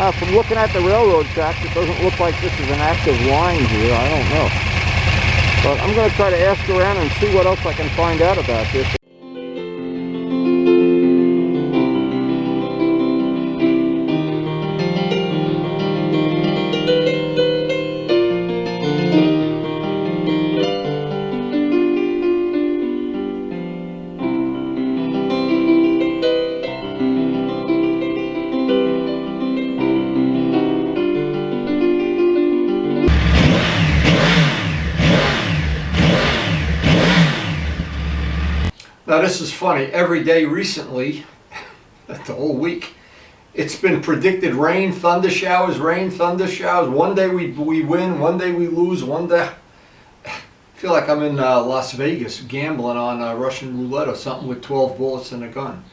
Now, from looking at the railroad tracks, it doesn't look like this is an active line here. I don't know. But I'm going to try to ask around and see what else I can find out about this. Now this is funny, every day recently, the whole week, it's been predicted rain, thunder showers, rain, thunder showers. One day we win, one day we lose, one day... I feel like I'm in Las Vegas gambling on Russian roulette or something with 12 bullets in a gun.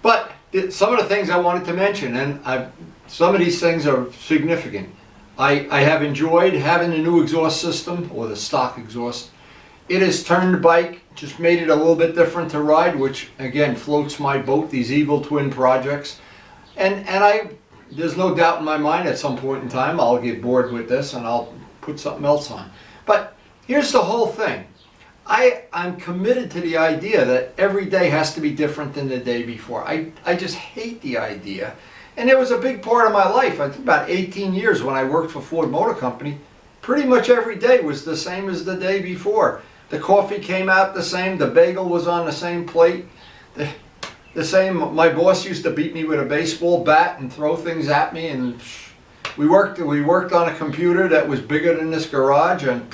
But some of the things I wanted to mention, and some of these things are significant. I have enjoyed having the new exhaust system, or the stock exhaust. It has turned the bike, just made it a little bit different to ride, which again floats my boat, these evil twin projects. And there's no doubt in my mind at some point in time I'll get bored with this and I'll put something else on. But here's the whole thing. I'm committed to the idea that every day has to be different than the day before. I just hate the idea. And it was a big part of my life. I think about 18 years when I worked for Ford Motor Company, pretty much every day was the same as the day before. The coffee came out the same, the bagel was on the same plate, the same. My boss used to beat me with a baseball bat and throw things at me, and we worked on a computer that was bigger than this garage, and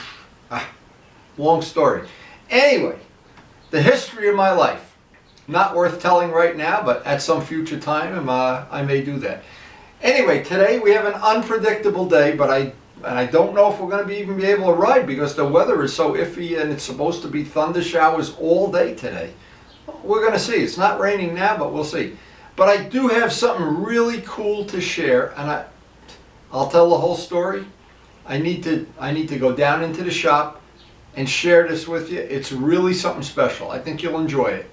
long story. Anyway, the history of my life, not worth telling right now, but at some future time I may do that. Anyway, today we have an unpredictable day, but I don't know if we're going to even be able to ride because the weather is so iffy and it's supposed to be thunder showers all day today. We're going to see. It's not raining now, but we'll see. But I do have something really cool to share, and I'll tell the whole story. I need to go down into the shop and share this with you. It's really something special. I think you'll enjoy it.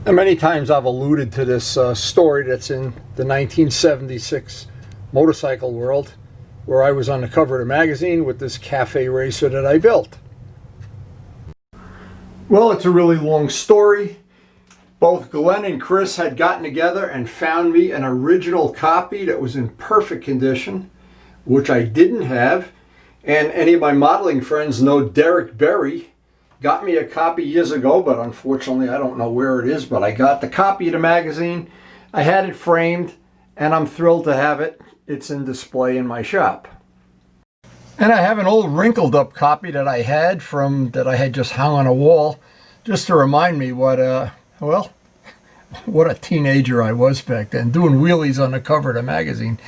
And many times I've alluded to this story that's in the 1976 motorcycle world, where I was on the cover of the magazine with this cafe racer that I built. Well, it's a really long story. Both Glenn and Chris had gotten together and found me an original copy that was in perfect condition, which I didn't have. And any of my modeling friends know Derek Berry got me a copy years ago, but unfortunately I don't know where it is, but I got the copy of the magazine. I had it framed, and I'm thrilled to have it. It's in display in my shop. And I have an old wrinkled up copy that I had just hung on a wall, just to remind me what well, what a teenager I was back then, doing wheelies on the cover of the magazine.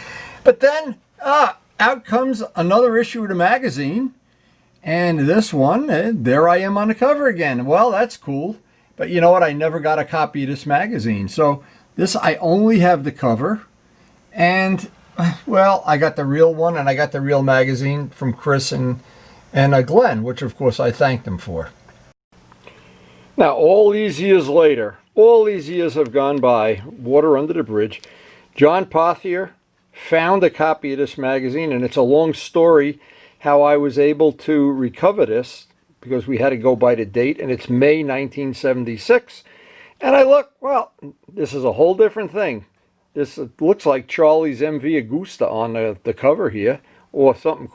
But then out comes another issue of the magazine, and this one, there I am on the cover again. Well, that's cool. But you know what? I never got a copy of this magazine. So this, I only have the cover, and well, I got the real one, and I got the real magazine from Chris and Glenn, which of course I thanked them for. Now, all these years later, all these years have gone by, water under the bridge. John Pothier found a copy of this magazine, and it's a long story how I was able to recover this, because we had to go by the date, and it's May 1976. And I look, well, this is a whole different thing. This looks like Charlie's MV Augusta on the cover here, or something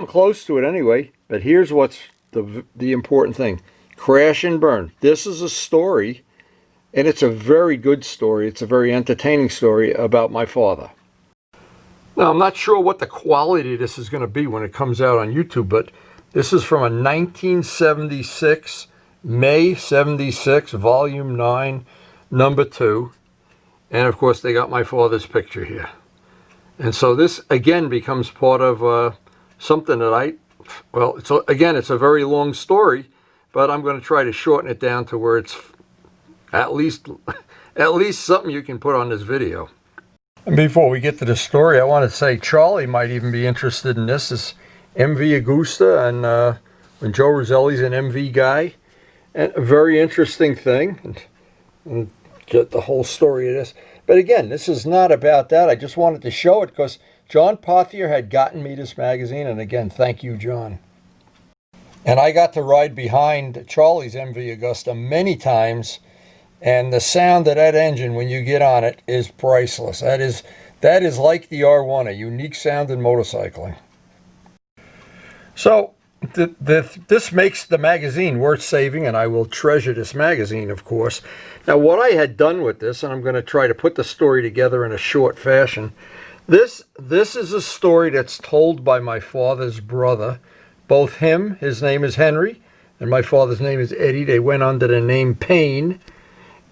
close to it anyway. But here's what's the important thing. Crash and burn. This is a story, and it's a very good story. It's a very entertaining story about my father. Now, I'm not sure what the quality of this is going to be when it comes out on YouTube, but this is from a 1976, May 76, Volume 9, Number 2. And of course, they got my father's picture here. And so this, again, becomes part of something that well, it's a very long story, but I'm going to try to shorten it down to where it's at least something you can put on this video. And before we get to the story, I want to say Charlie might even be interested in this. This MV Augusta, and when Joe Roselli's an MV guy, and a very interesting thing, and get the whole story of this. But again, this is not about that. I just wanted to show it because John Pothier had gotten me this magazine. And again, thank you, John. And I got to ride behind Charlie's MV Augusta many times. And the sound of that engine when you get on it is priceless. That is like the R1, a unique sound in motorcycling. So this makes the magazine worth saving, and I will treasure this magazine, of course. Now, what I had done with this, and I'm going to try to put the story together in a short fashion. This is a story that's told by my father's brother. Both him, his name is Henry, and my father's name is Eddie. They went under the name Payne.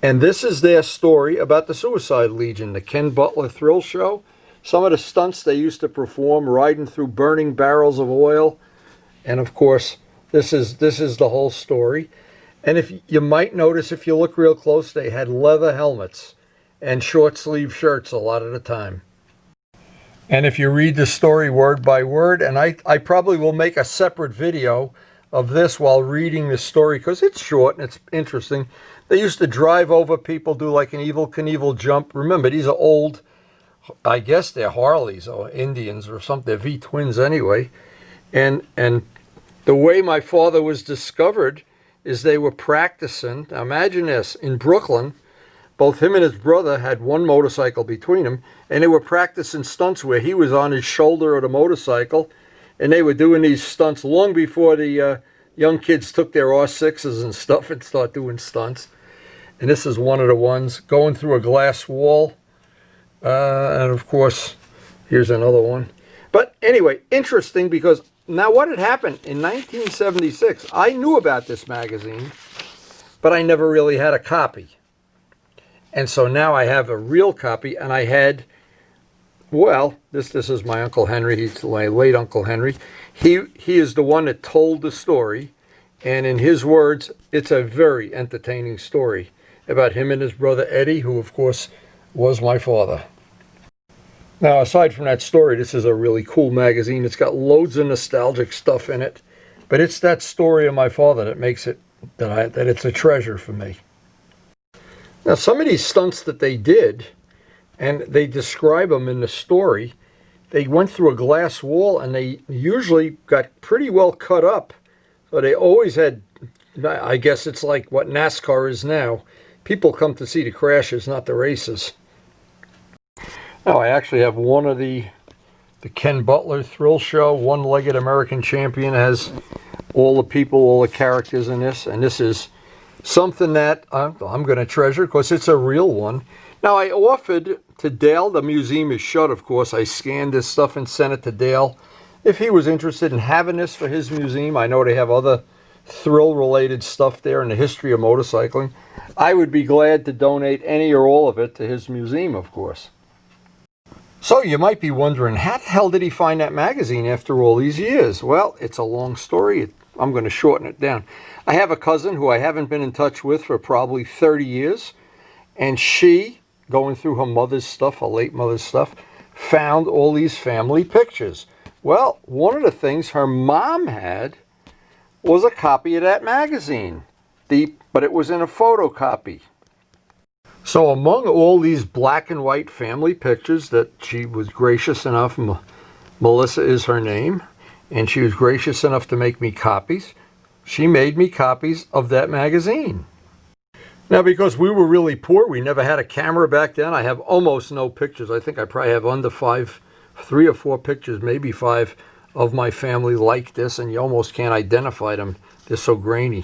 And this is their story about the Suicide Legion, the Ken Butler thrill show. Some of the stunts they used to perform, riding through burning barrels of oil. And of course, this is the whole story. And if you might notice, if you look real close, they had leather helmets and short sleeve shirts a lot of the time. And if you read the story word by word, and I probably will make a separate video of this while reading the story because it's short and it's interesting. They used to drive over people, do like an Evel Knievel jump. Remember, these are old, I guess they're Harleys or Indians or something. They're V-twins anyway. And the way my father was discovered is they were practicing. Now imagine this, in Brooklyn, both him and his brother had one motorcycle between them, and they were practicing stunts where he was on his shoulder of the motorcycle, and they were doing these stunts long before the young kids took their R6s and stuff and start doing stunts. And this is one of the ones, going through a glass wall. And of course, here's another one. But anyway, interesting because now what had happened in 1976, I knew about this magazine, but I never really had a copy. And so now I have a real copy, and I had, well, this is my Uncle Henry. He's my late Uncle Henry. He is the one that told the story, and in his words, it's a very entertaining story about him and his brother Eddie, who of course was my father. Now, aside from that story, this is a really cool magazine. It's got loads of nostalgic stuff in it, but it's that story of my father that makes it that it's a treasure for me. Now, some of these stunts that they did, and they describe them in the story, they went through a glass wall, and they usually got pretty well cut up. So they always had, I guess it's like what NASCAR is now. People come to see the crashes, not the races. Now, I actually have one of the Ken Butler thrill show, one-legged American champion, has all the people, all the characters in this. And this is something that I'm going to treasure because it's a real one. Now, I offered to Dale, the museum is shut, of course. I scanned this stuff and sent it to Dale. If he was interested in having this for his museum, I know they have other thrill-related stuff there in the history of motorcycling. I would be glad to donate any or all of it to his museum, of course. So you might be wondering, how the hell did he find that magazine after all these years? Well, it's a long story. I'm going to shorten it down. I have a cousin who I haven't been in touch with for probably 30 years, and she, going through her mother's stuff, her late mother's stuff, found all these family pictures. Well, one of the things her mom had was a copy of that magazine, but it was in a photocopy. So among all these black and white family pictures that she was gracious enough, Melissa is her name, and she was gracious enough to make me copies, she made me copies of that magazine. Now, because we were really poor, we never had a camera back then, I have almost no pictures. I think I probably have under 3 or 4 pictures, maybe 5, of my family like this, and you almost can't identify them. They're so grainy.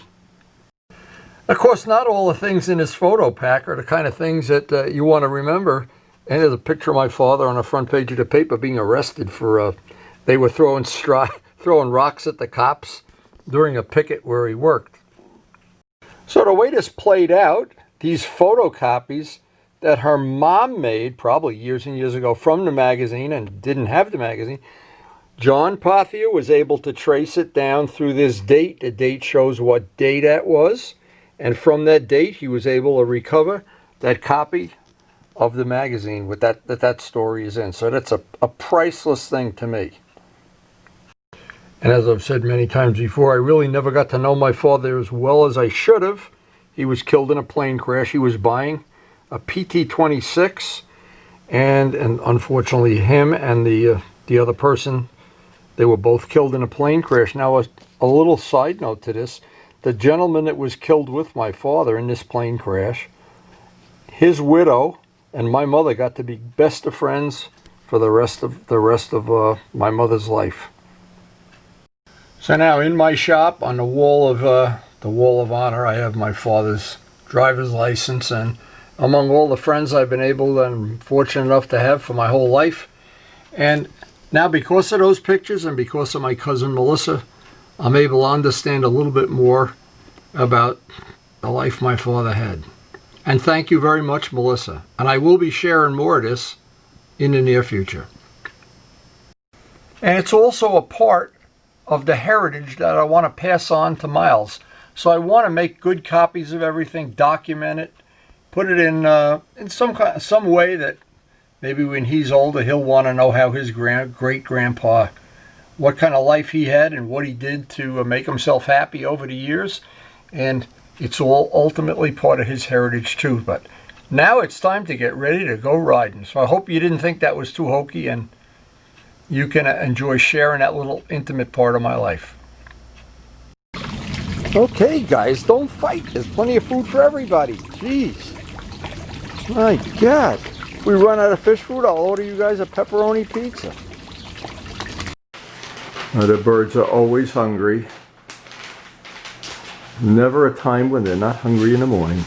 Of course, not all the things in this photo pack are the kind of things that you want to remember. And there's a picture of my father on the front page of the paper being arrested for, they were throwing rocks at the cops during a picket where he worked. So the way this played out, these photocopies that her mom made probably years and years ago from the magazine and didn't have the magazine, John Pothier was able to trace it down through this date. The date shows what day that was. And from that date, he was able to recover that copy of the magazine with that story is in. So that's a priceless thing to me. And as I've said many times before, I really never got to know my father as well as I should have. He was killed in a plane crash. He was buying a PT-26 and unfortunately him and the other person, they were both killed in a plane crash. Now a little side note to this, the gentleman that was killed with my father in this plane crash, his widow and my mother got to be best of friends for the rest of my mother's life. So now in my shop on the wall of honor, I have my father's driver's license, and among all the friends I've been able and fortunate enough to have for my whole life. And now because of those pictures and because of my cousin Melissa, I'm able to understand a little bit more about the life my father had. And thank you very much, Melissa. And I will be sharing more of this in the near future. And it's also a part of the heritage that I want to pass on to Miles. So I want to make good copies of everything, document it, put it in some way that maybe when he's older, he'll want to know how his great-grandpa, what kind of life he had and what he did to make himself happy over the years. And it's all ultimately part of his heritage too. But now it's time to get ready to go riding. So I hope you didn't think that was too hokey and you can enjoy sharing that little intimate part of my life. Okay guys, don't fight. There's plenty of food for everybody. Jeez. My God. If we run out of fish food, I'll order you guys a pepperoni pizza. The birds are always hungry. Never a time when they're not hungry in the morning.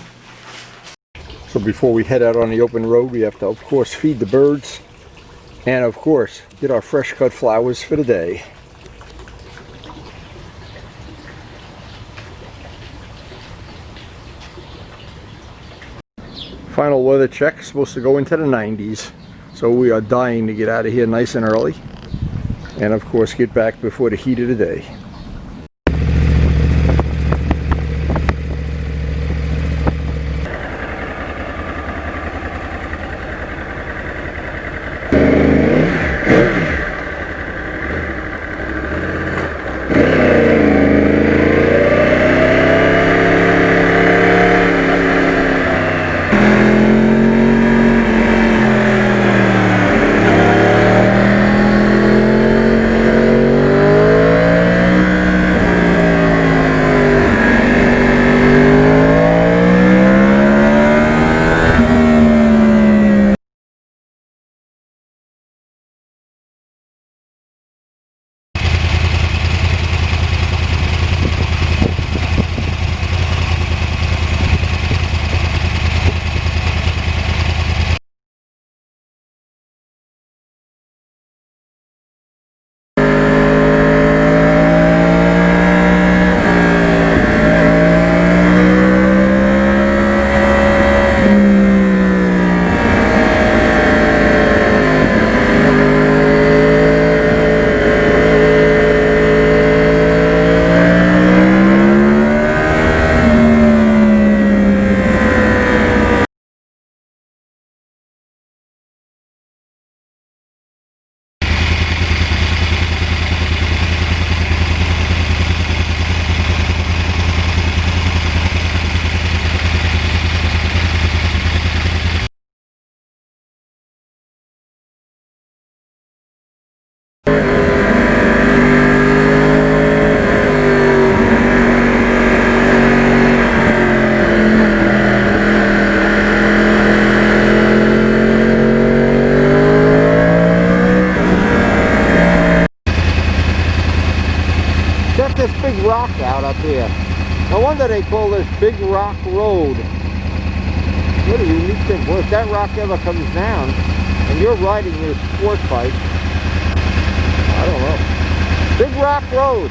So before we head out on the open road, we have to, of course, feed the birds. And, of course, get our fresh cut flowers for the day. Final weather check, supposed to go into the 90s. So we are dying to get out of here nice and early. And, of course, get back before the heat of the day. This big rock up here. No wonder they call this Big Rock Road. What a unique thing. Well, if that rock ever comes down and you're riding your sport bike, I don't know. Big Rock Road.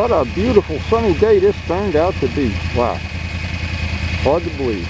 What a beautiful sunny day this turned out to be. Wow. Hard to believe.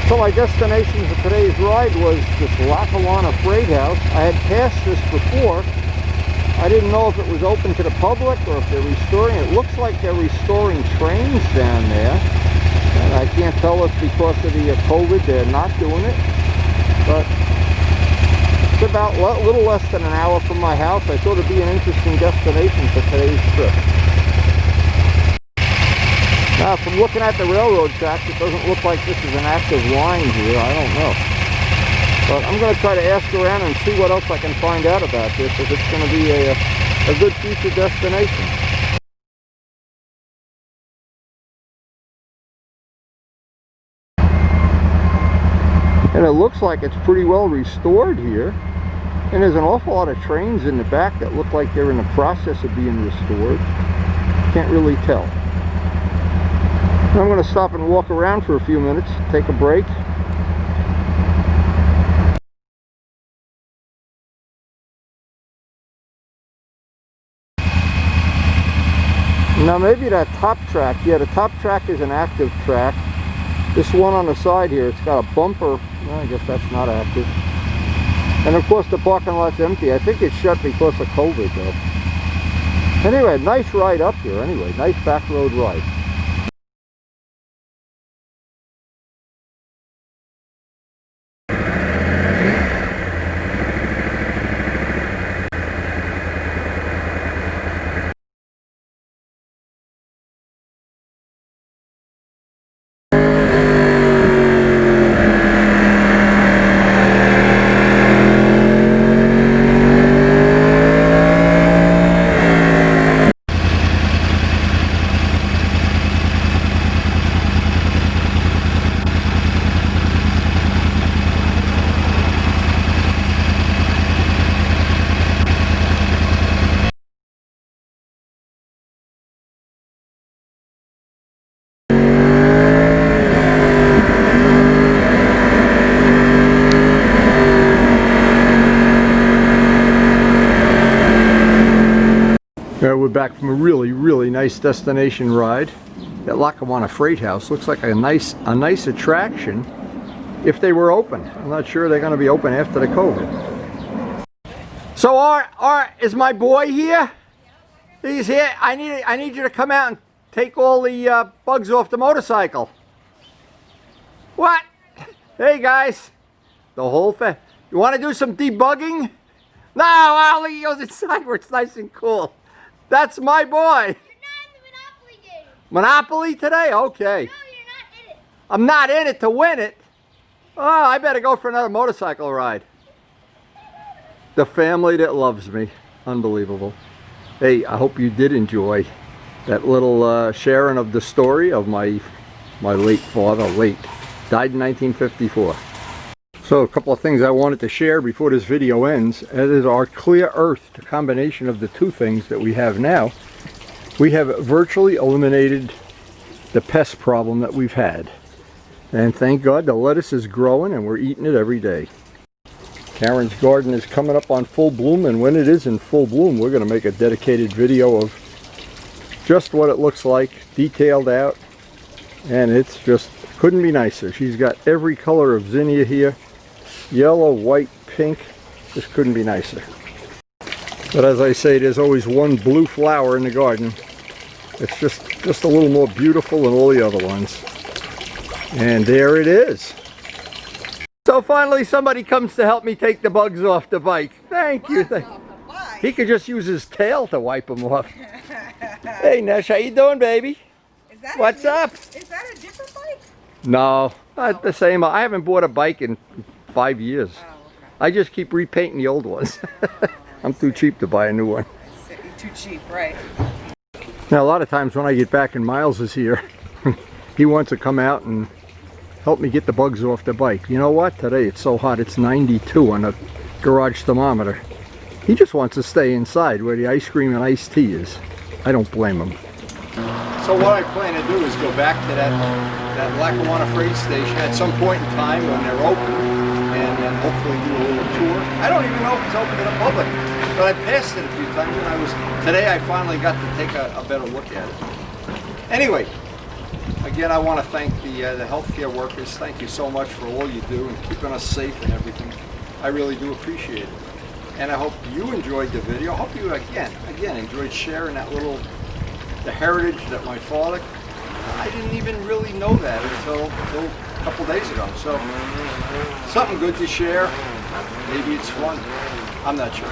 So my destination for today's ride was this Lackawanna freight house. I had passed this before. I didn't know if it was open to the public or if they're restoring it. It looks like they're restoring trains down there. And I can't tell if because of the COVID they're not doing it. But it's about a little less than an hour from my house. I thought it'd be an interesting destination for today's trip. Now, from looking at the railroad tracks, it doesn't look like this is an active line here. I don't know. But I'm going to try to ask around and see what else I can find out about this, if it's going to be a good future destination. And it looks like it's pretty well restored here. And there's an awful lot of trains in the back that look like they're in the process of being restored. Can't really tell. I'm going to stop and walk around for a few minutes, take a break. Now maybe that top track, yeah, the top track is an active track. This one on the side here, it's got a bumper. Well, I guess that's not active. And of course the parking lot's empty. I think it's shut because of COVID though. Anyway, nice ride up here anyway, nice back road ride. We're back from a really nice destination ride. That Lackawanna Freight House looks like a nice attraction if they were open. I'm not sure they're going to be open after the COVID. So Art, is my boy here? He's here. I need you to come out and take all the bugs off the motorcycle. What? Hey guys, the whole thing. You want to do some debugging? No, I'll let you go inside where it's nice and cool. That's my boy. You're not in the Monopoly game. Monopoly today? Okay. No, you're not in it. I'm not in it to win it. Oh, I better go for another motorcycle ride. The family that loves me. Unbelievable. Hey, I hope you did enjoy that little sharing of the story of my late father. Died in 1954. So a couple of things I wanted to share before this video ends. It is our Clear Earth, the combination of the two things that we have now. We have virtually eliminated the pest problem that we've had. And thank God the lettuce is growing and we're eating it every day. Karen's garden is coming up on full bloom, and when it is in full bloom, we're going to make a dedicated video of just what it looks like, detailed out, and it's just couldn't be nicer. She's got every color of zinnia here, yellow, white, pink, just couldn't be nicer. But as I say, there's always one blue flower in the garden. It's just a little more beautiful than all the other ones. And there it is. So finally somebody comes to help me take the bugs off the bike. Thank you. He could just use his tail to wipe them off. Hey Nesh, how you doing, baby? What's up? Is that a different bike? No, not the same. I haven't bought a bike in 5 years. Oh, okay. I just keep repainting the old ones. I'm too cheap to buy a new one. You're too cheap, right? Now a lot of times when I get back and Miles is here, he wants to come out and help me get the bugs off the bike. You know what? Today it's so hot, it's 92 on the garage thermometer. He just wants to stay inside where the ice cream and iced tea is. I don't blame him. So what I plan to do is go back to that Lackawanna freight station at some point in time when they're open, and then hopefully do a little tour. I don't even know if it's open to the public, but I passed it a few times, and today I finally got to take a better look at it. Anyway, again, I want to thank the healthcare workers. Thank you so much for all you do and keeping us safe and everything. I really do appreciate it. And I hope you enjoyed the video. I hope you again enjoyed sharing the heritage that my father, I didn't even really know that until a couple days ago. So something good to share. Maybe it's fun. I'm not sure.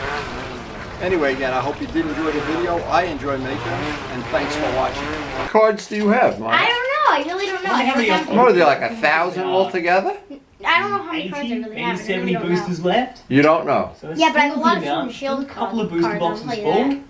Anyway, again, I hope you did enjoy the video. I enjoy making them, and thanks for watching. What cards do you have, Mom? I don't know. I really don't know. I never have What are there, like 1,000 altogether? I don't know how many cards I really have. Maybe 70 boosters left. You don't know? So Yeah, but I have a lot of now. Sword and Shield A couple of cards, booster I'll boxes tell you full. that.